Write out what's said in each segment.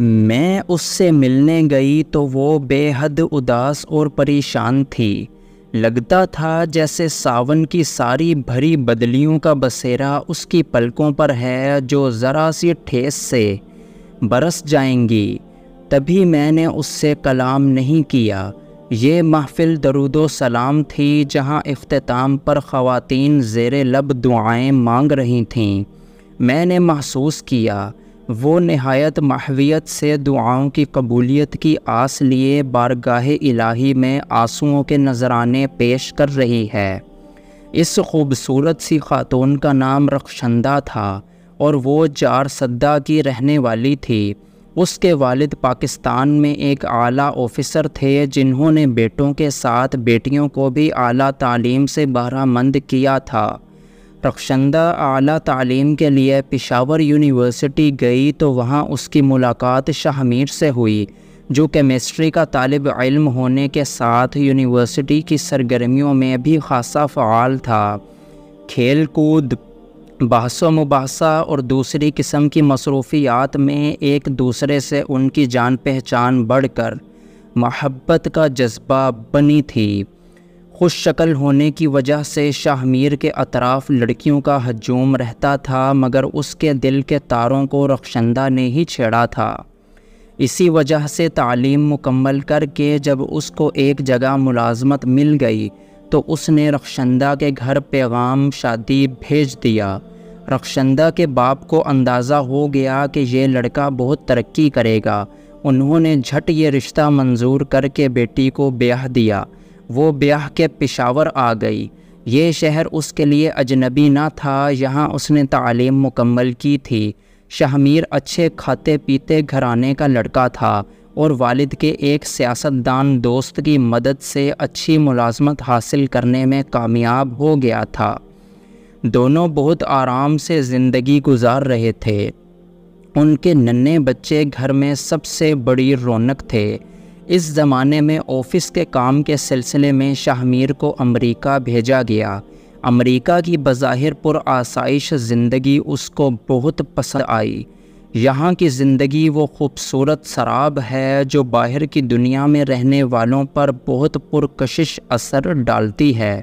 میں اس سے ملنے گئی تو وہ بے حد اداس اور پریشان تھی۔ لگتا تھا جیسے ساون کی ساری بھری بدلیوں کا بسیرا اس کی پلکوں پر ہے جو ذرا سی ٹھیس سے برس جائیں گی۔ تبھی میں نے اس سے کلام نہیں کیا۔ یہ محفل درود و سلام تھی جہاں اختتام پر خواتین زیر لب دعائیں مانگ رہی تھیں۔ میں نے محسوس کیا وہ نہایت محویت سے دعاؤں کی قبولیت کی آس لیے بارگاہ الہی میں آنسوؤں کے نذرانے پیش کر رہی ہے۔ اس خوبصورت سی خاتون کا نام رخشندہ تھا اور وہ جارسدہ کی رہنے والی تھی۔ اس کے والد پاکستان میں ایک اعلیٰ آفیسر تھے جنہوں نے بیٹوں کے ساتھ بیٹیوں کو بھی اعلیٰ تعلیم سے بہرہ مند کیا تھا۔ رخشندہ اعلیٰ تعلیم کے لیے پشاور یونیورسٹی گئی تو وہاں اس کی ملاقات شاہ میر سے ہوئی، جو کیمسٹری کا طالب علم ہونے کے ساتھ یونیورسٹی کی سرگرمیوں میں بھی خاصا فعال تھا۔ کھیل کود، بحث و مباحثہ اور دوسری قسم کی مصروفیات میں ایک دوسرے سے ان کی جان پہچان بڑھ کر محبت کا جذبہ بنی تھی۔ خوش شکل ہونے کی وجہ سے شاہ میر کے اطراف لڑکیوں کا ہجوم رہتا تھا، مگر اس کے دل کے تاروں کو رخشندہ نے ہی چھیڑا تھا۔ اسی وجہ سے تعلیم مکمل کر کے جب اس کو ایک جگہ ملازمت مل گئی تو اس نے رخشندہ کے گھر پیغام شادی بھیج دیا۔ رخشندہ کے باپ کو اندازہ ہو گیا کہ یہ لڑکا بہت ترقی کرے گا۔ انہوں نے جھٹ یہ رشتہ منظور کر کے بیٹی کو بیاہ دیا۔ وہ بیاہ کے پشاور آ گئی۔ یہ شہر اس کے لیے اجنبی نہ تھا، یہاں اس نے تعلیم مکمل کی تھی۔ شاہ میر اچھے کھاتے پیتے گھرانے کا لڑکا تھا اور والد کے ایک سیاستدان دوست کی مدد سے اچھی ملازمت حاصل کرنے میں کامیاب ہو گیا تھا۔ دونوں بہت آرام سے زندگی گزار رہے تھے۔ ان کے ننھے بچے گھر میں سب سے بڑی رونق تھے۔ اس زمانے میں آفس کے کام کے سلسلے میں شاہ میر کو امریکہ بھیجا گیا۔ امریکہ کی بظاہر پرآسائش زندگی اس کو بہت پسند آئی۔ یہاں کی زندگی وہ خوبصورت سراب ہے جو باہر کی دنیا میں رہنے والوں پر بہت پرکشش اثر ڈالتی ہے۔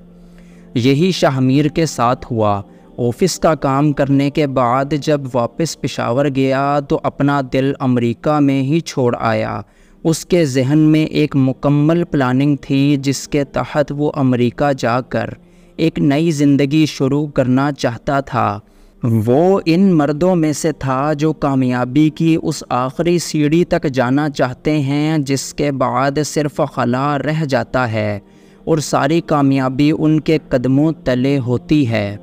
یہی شاہ میر کے ساتھ ہوا۔ آفس کا کام کرنے کے بعد جب واپس پشاور گیا تو اپنا دل امریکہ میں ہی چھوڑ آیا۔ اس کے ذہن میں ایک مکمل پلاننگ تھی جس کے تحت وہ امریکہ جا کر ایک نئی زندگی شروع کرنا چاہتا تھا۔ وہ ان مردوں میں سے تھا جو کامیابی کی اس آخری سیڑھی تک جانا چاہتے ہیں جس کے بعد صرف خلا رہ جاتا ہے اور ساری کامیابی ان کے قدموں تلے ہوتی ہے۔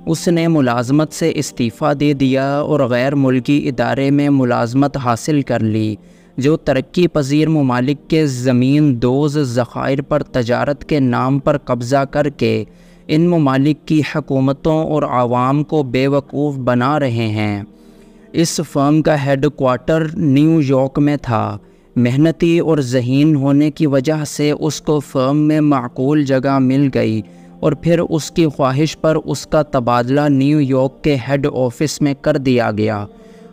اس نے ملازمت سے استعفیٰ دے دیا اور غیر ملکی ادارے میں ملازمت حاصل کر لی جو ترقی پذیر ممالک کے زمین دوز ذخائر پر تجارت کے نام پر قبضہ کر کے ان ممالک کی حکومتوں اور عوام کو بے وقوف بنا رہے ہیں۔ اس فرم کا ہیڈ کوارٹر نیو یارک میں تھا۔ محنتی اور ذہین ہونے کی وجہ سے اس کو فرم میں معقول جگہ مل گئی اور پھر اس کی خواہش پر اس کا تبادلہ نیو یارک کے ہیڈ آفس میں کر دیا گیا۔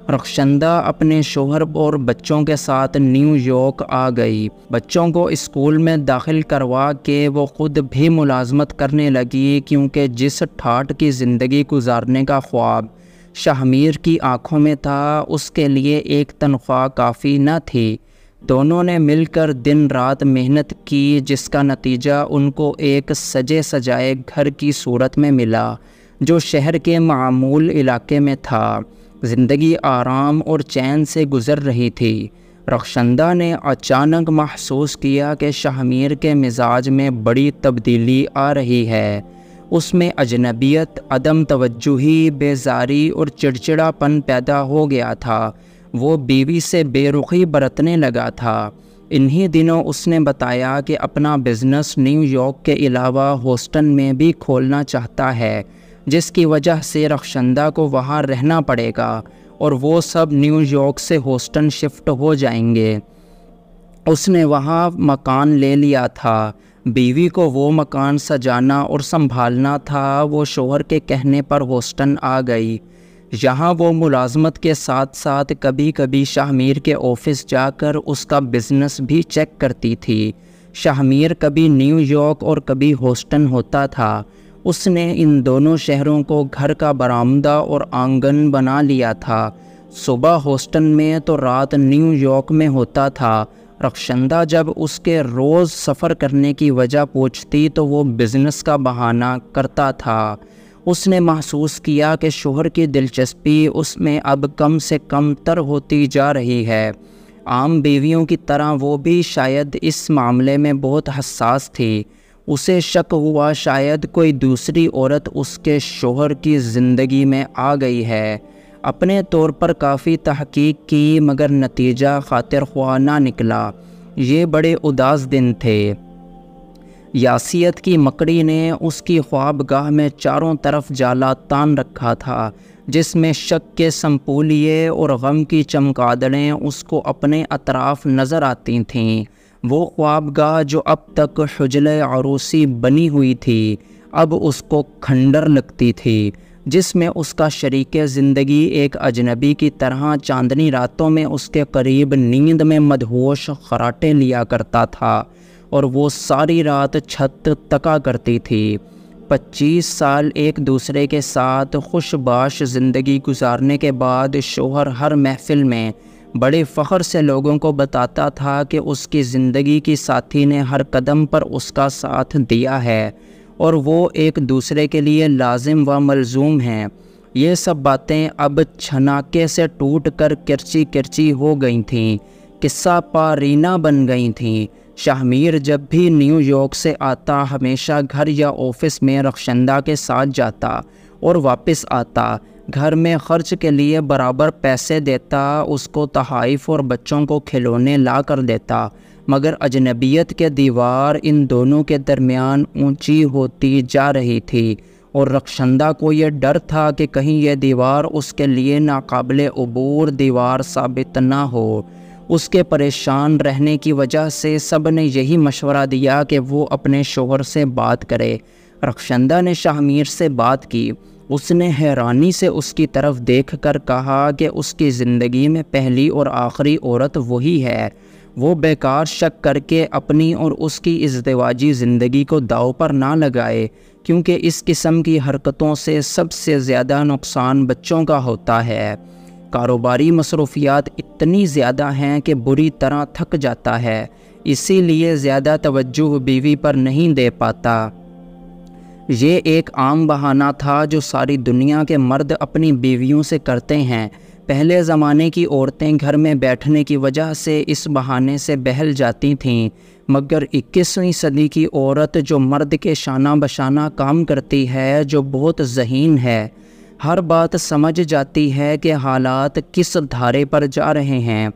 رخشندہ اپنے شوہر اور بچوں کے ساتھ نیو یارک آ گئی۔ بچوں کو اسکول میں داخل کروا کے وہ خود بھی ملازمت کرنے لگی کیونکہ جس ٹھاٹھ کی زندگی گزارنے کا خواب شاہ میر کی آنکھوں میں تھا اس کے لیے ایک تنخواہ کافی نہ تھی۔ دونوں نے مل کر دن رات محنت کی جس کا نتیجہ ان کو ایک سجے سجائے گھر کی صورت میں ملا جو شہر کے معمول علاقے میں تھا۔ زندگی آرام اور چین سے گزر رہی تھی۔ رخشندہ نے اچانک محسوس کیا کہ شاہ میر کے مزاج میں بڑی تبدیلی آ رہی ہے۔ اس میں اجنبیت، عدم توجہی، بیزاری اور چڑچڑا پن پیدا ہو گیا تھا۔ وہ بیوی سے بے رخی برتنے لگا تھا۔ انہی دنوں اس نے بتایا کہ اپنا بزنس نیو یارک کے علاوہ ہوسٹن میں بھی کھولنا چاہتا ہے، جس کی وجہ سے رخشندہ کو وہاں رہنا پڑے گا اور وہ سب نیو یارک سے ہوسٹن شفٹ ہو جائیں گے۔ اس نے وہاں مکان لے لیا تھا۔ بیوی کو وہ مکان سجانا اور سنبھالنا تھا۔ وہ شوہر کے کہنے پر ہوسٹن آ گئی۔ یہاں وہ ملازمت کے ساتھ ساتھ کبھی کبھی شاہ میر کے آفس جا کر اس کا بزنس بھی چیک کرتی تھی۔ شاہ میر کبھی نیو یارک اور کبھی ہوسٹن ہوتا تھا۔ اس نے ان دونوں شہروں کو گھر کا برآمدہ اور آنگن بنا لیا تھا۔ صبح ہوسٹن میں تو رات نیو یارک میں ہوتا تھا۔ رخشندہ جب اس کے روز سفر کرنے کی وجہ پوچھتی تو وہ بزنس کا بہانہ کرتا تھا۔ اس نے محسوس کیا کہ شوہر کی دلچسپی اس میں اب کم سے کم تر ہوتی جا رہی ہے۔ عام بیویوں کی طرح وہ بھی شاید اس معاملے میں بہت حساس تھی۔ اسے شک ہوا شاید کوئی دوسری عورت اس کے شوہر کی زندگی میں آ گئی ہے۔ اپنے طور پر کافی تحقیق کی مگر نتیجہ خاطر خواہ نہ نکلا۔ یہ بڑے اداس دن تھے۔ یاسیت کی مکڑی نے اس کی خوابگاہ میں چاروں طرف جالا تان رکھا تھا، جس میں شک کے سنپولیے اور غم کی چمگادڑیں اس کو اپنے اطراف نظر آتی تھیں۔ وہ خوابگاہ جو اب تک حجلہ عروسی بنی ہوئی تھی، اب اس کو کھنڈر لگتی تھی، جس میں اس کا شریک زندگی ایک اجنبی کی طرح چاندنی راتوں میں اس کے قریب نیند میں مدہوش خراٹے لیا کرتا تھا اور وہ ساری رات چھت تکا کرتی تھی۔ 25 سال ایک دوسرے کے ساتھ خوش باش زندگی گزارنے کے بعد شوہر ہر محفل میں بڑے فخر سے لوگوں کو بتاتا تھا کہ اس کی زندگی کی ساتھی نے ہر قدم پر اس کا ساتھ دیا ہے اور وہ ایک دوسرے کے لیے لازم و ملزوم ہیں۔ یہ سب باتیں اب چھناکے سے ٹوٹ کر کرچی کرچی ہو گئی تھیں، قصہ پارینہ بن گئی تھیں۔ شاہ میر جب بھی نیو یارک سے آتا ہمیشہ گھر یا آفس میں رخشندہ کے ساتھ جاتا اور واپس آتا، گھر میں خرچ کے لیے برابر پیسے دیتا، اس کو تحائف اور بچوں کو کھلونے لا کر دیتا، مگر اجنبیت کے دیوار ان دونوں کے درمیان اونچی ہوتی جا رہی تھی اور رخشندہ کو یہ ڈر تھا کہ کہیں یہ دیوار اس کے لیے ناقابل عبور دیوار ثابت نہ ہو۔ اس کے پریشان رہنے کی وجہ سے سب نے یہی مشورہ دیا کہ وہ اپنے شوہر سے بات کرے۔ رخشندہ نے شاہ میر سے بات کی۔ اس نے حیرانی سے اس کی طرف دیکھ کر کہا کہ اس کی زندگی میں پہلی اور آخری عورت وہی ہے۔ وہ بیکار شک کر کے اپنی اور اس کی ازدواجی زندگی کو داؤ پر نہ لگائے، کیونکہ اس قسم کی حرکتوں سے سب سے زیادہ نقصان بچوں کا ہوتا ہے۔ کاروباری مصروفیات اتنی زیادہ ہیں کہ بری طرح تھک جاتا ہے، اسی لیے زیادہ توجہ بیوی پر نہیں دے پاتا۔ یہ ایک عام بہانہ تھا جو ساری دنیا کے مرد اپنی بیویوں سے کرتے ہیں۔ پہلے زمانے کی عورتیں گھر میں بیٹھنے کی وجہ سے اس بہانے سے بہل جاتی تھیں، مگر 21ویں صدی کی عورت جو مرد کے شانہ بشانہ کام کرتی ہے، جو بہت ذہین ہے، ہر بات سمجھ جاتی ہے کہ حالات کس دھارے پر جا رہے ہیں،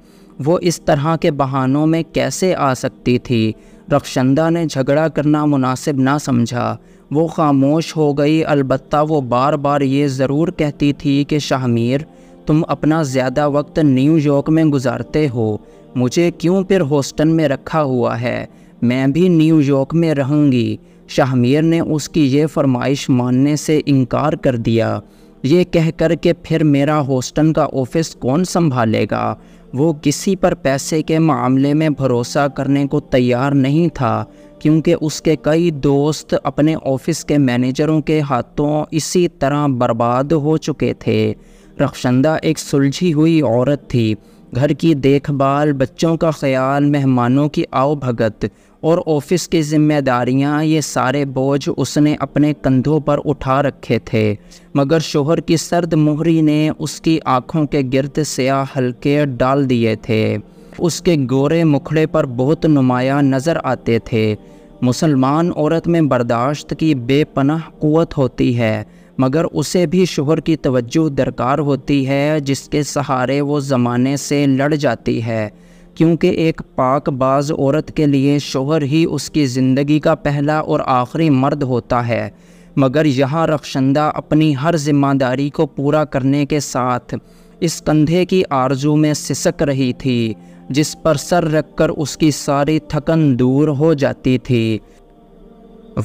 وہ اس طرح کے بہانوں میں کیسے آ سکتی تھی۔ رخشندہ نے جھگڑا کرنا مناسب نہ سمجھا۔ وہ خاموش ہو گئی، البتہ وہ بار بار یہ ضرور کہتی تھی کہ شاہ میر، تم اپنا زیادہ وقت نیو یارک میں گزارتے ہو، مجھے کیوں پھر ہوسٹن میں رکھا ہوا ہے؟ میں بھی نیو یارک میں رہوں گی۔ شاہ میر نے اس کی یہ فرمائش ماننے سے انکار کر دیا، یہ کہہ کر کہ پھر میرا ہوسٹن کا آفس کون سنبھالے گا؟ وہ کسی پر پیسے کے معاملے میں بھروسہ کرنے کو تیار نہیں تھا، کیونکہ اس کے کئی دوست اپنے آفس کے مینیجروں کے ہاتھوں اسی طرح برباد ہو چکے تھے۔ رخشندہ ایک سلجھی ہوئی عورت تھی۔ گھر کی دیکھ بھال، بچوں کا خیال، مہمانوں کی آؤ بھگت اور آفس کی ذمہ داریاں، یہ سارے بوجھ اس نے اپنے کندھوں پر اٹھا رکھے تھے، مگر شوہر کی سرد مہری نے اس کی آنکھوں کے گرد سیاہ حلقے ڈال دیے تھے۔ اس کے گورے مکھڑے پر بہت نمایاں نظر آتے تھے۔ مسلمان عورت میں برداشت کی بے پناہ قوت ہوتی ہے، مگر اسے بھی شوہر کی توجہ درکار ہوتی ہے، جس کے سہارے وہ زمانے سے لڑ جاتی ہے، کیونکہ ایک پاک باز عورت کے لیے شوہر ہی اس کی زندگی کا پہلا اور آخری مرد ہوتا ہے۔ مگر یہاں رخشندہ اپنی ہر ذمہ داری کو پورا کرنے کے ساتھ اس کندھے کی آرزو میں سسک رہی تھی، جس پر سر رکھ کر اس کی ساری تھکن دور ہو جاتی تھی۔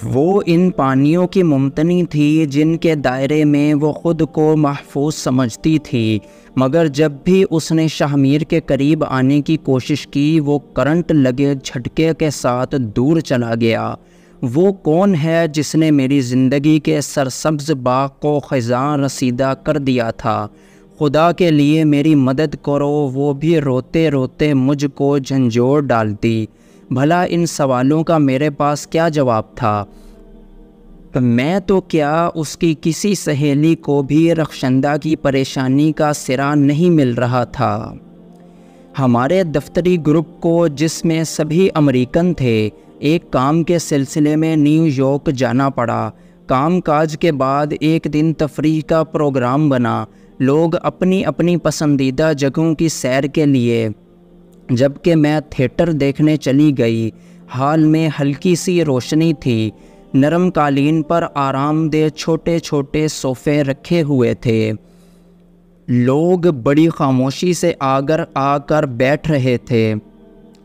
وہ ان پانیوں کی ممتنی تھی جن کے دائرے میں وہ خود کو محفوظ سمجھتی تھی، مگر جب بھی اس نے شاہ میر کے قریب آنے کی کوشش کی وہ کرنٹ لگے جھٹکے کے ساتھ دور چلا گیا۔ وہ کون ہے جس نے میری زندگی کے سرسبز باغ کو خزاں رسیدہ کر دیا تھا؟ خدا کے لیے میری مدد کرو۔ وہ بھی روتے روتے مجھ کو جھنجھوڑ ڈالتی۔ بھلا ان سوالوں کا میرے پاس کیا جواب تھا؟ میں تو کیا اس کی کسی سہیلی کو بھی رخشندہ کی پریشانی کا سرا نہیں مل رہا تھا۔ ہمارے دفتری گروپ کو، جس میں سبھی امریکن تھے، ایک کام کے سلسلے میں نیو یارک جانا پڑا۔ کام کاج کے بعد ایک دن تفریح کا پروگرام بنا۔ لوگ اپنی اپنی پسندیدہ جگہوں کی سیر کے لیے، جبکہ میں تھیٹر دیکھنے چلی گئی۔ ہال میں ہلکی سی روشنی تھی۔ نرم قالین پر آرام دہ چھوٹے چھوٹے صوفے رکھے ہوئے تھے۔ لوگ بڑی خاموشی سے آ کر بیٹھ رہے تھے۔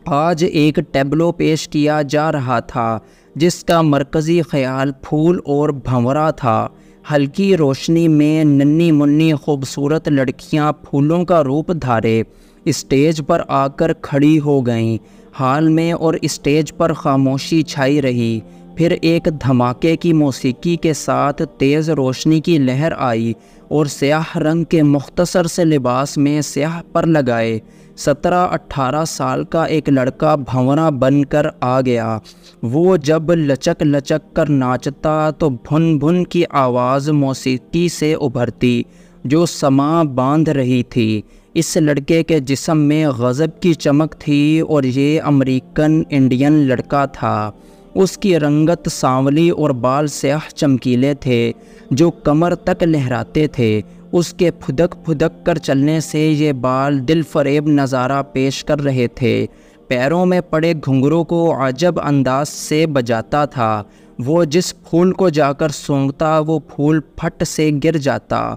آج ایک ٹیبلو پیش کیا جا رہا تھا جس کا مرکزی خیال پھول اور بھنورا تھا۔ ہلکی روشنی میں ننھی منھی خوبصورت لڑکیاں پھولوں کا روپ دھارے اسٹیج پر آ کر کھڑی ہو گئیں۔ ہال میں اور اسٹیج پر خاموشی چھائی رہی۔ پھر ایک دھماکے کی موسیقی کے ساتھ تیز روشنی کی لہر آئی اور سیاہ رنگ کے مختصر سے لباس میں سیاہ پر لگائے 17-18 سال کا ایک لڑکا بھنورا بن کر آ گیا۔ وہ جب لچک لچک کر ناچتا تو بھن بھن کی آواز موسیقی سے ابھرتی جو سماں باندھ رہی تھی۔ اس لڑکے کے جسم میں غضب کی چمک تھی اور یہ امریکن انڈین لڑکا تھا۔ اس کی رنگت سانولی اور بال سیاہ چمکیلے تھے جو کمر تک لہراتے تھے۔ اس کے پھدک پھدک کر چلنے سے یہ بال دل فریب نظارہ پیش کر رہے تھے۔ پیروں میں پڑے گھنگروں کو عجب انداز سے بجاتا تھا۔ وہ جس پھول کو جا کر سونگھتا وہ پھول پھٹ سے گر جاتا۔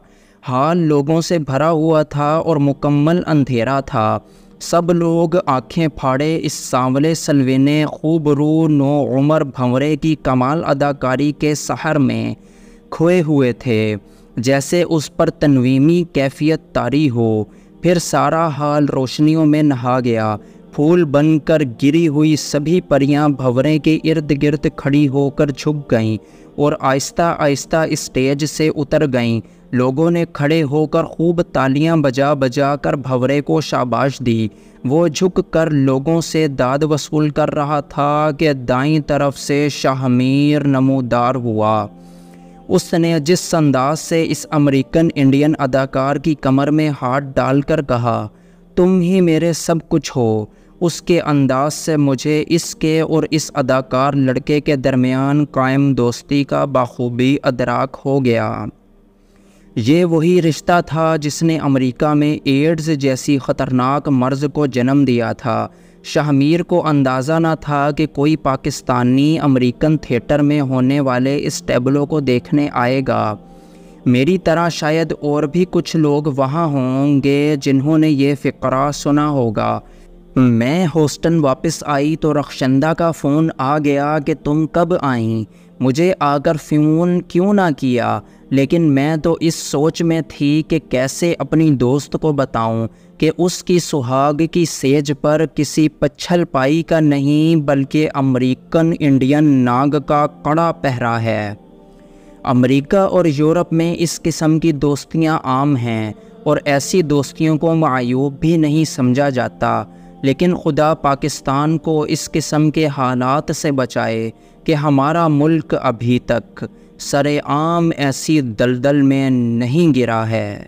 ہال لوگوں سے بھرا ہوا تھا اور مکمل اندھیرا تھا۔ سب لوگ آنکھیں پھاڑے اس سانولے سلوینے خوب رو نوعمر بھنورے کی کمال اداکاری کے سحر میں کھوئے ہوئے تھے، جیسے اس پر تنویمی کیفیت طاری ہو۔ پھر سارا ہال روشنیوں میں نہا گیا۔ پھول بن کر گری ہوئی سبھی پریاں بھنورے کے ارد گرد کھڑی ہو کر جھک گئیں اور آہستہ آہستہ اسٹیج سے اتر گئیں۔ لوگوں نے کھڑے ہو کر خوب تالیاں بجا بجا کر بھنورے کو شاباش دی۔ وہ جھک کر لوگوں سے داد وصول کر رہا تھا کہ دائیں طرف سے شاہ میر نمودار ہوا۔ اس نے جس انداز سے اس امریکن انڈین اداکار کی کمر میں ہاتھ ڈال کر کہا، تم ہی میرے سب کچھ ہو، اس کے انداز سے مجھے اس کے اور اس اداکار لڑکے کے درمیان قائم دوستی کا بخوبی ادراک ہو گیا۔ یہ وہی رشتہ تھا جس نے امریکہ میں ایڈز جیسی خطرناک مرض کو جنم دیا تھا۔ شاہ میر کو اندازہ نہ تھا کہ کوئی پاکستانی امریکن تھیٹر میں ہونے والے اس ٹیبلو کو دیکھنے آئے گا۔ میری طرح شاید اور بھی کچھ لوگ وہاں ہوں گے جنہوں نے یہ فقرہ سنا ہوگا۔ میں ہوسٹن واپس آئی تو رخشندہ کا فون آ گیا کہ تم کب آئیں؟ مجھے آ کر فون کیوں نہ کیا؟ لیکن میں تو اس سوچ میں تھی کہ کیسے اپنی دوست کو بتاؤں کہ اس کی سہاگ کی سیج پر کسی پچھل پائی کا نہیں بلکہ امریکن انڈین ناگ کا کڑا پہرا ہے۔ امریکہ اور یورپ میں اس قسم کی دوستیاں عام ہیں اور ایسی دوستیوں کو معیوب بھی نہیں سمجھا جاتا، لیکن خدا پاکستان کو اس قسم کے حالات سے بچائے کہ ہمارا ملک ابھی تک سرعام ایسی دلدل میں نہیں گرا ہے۔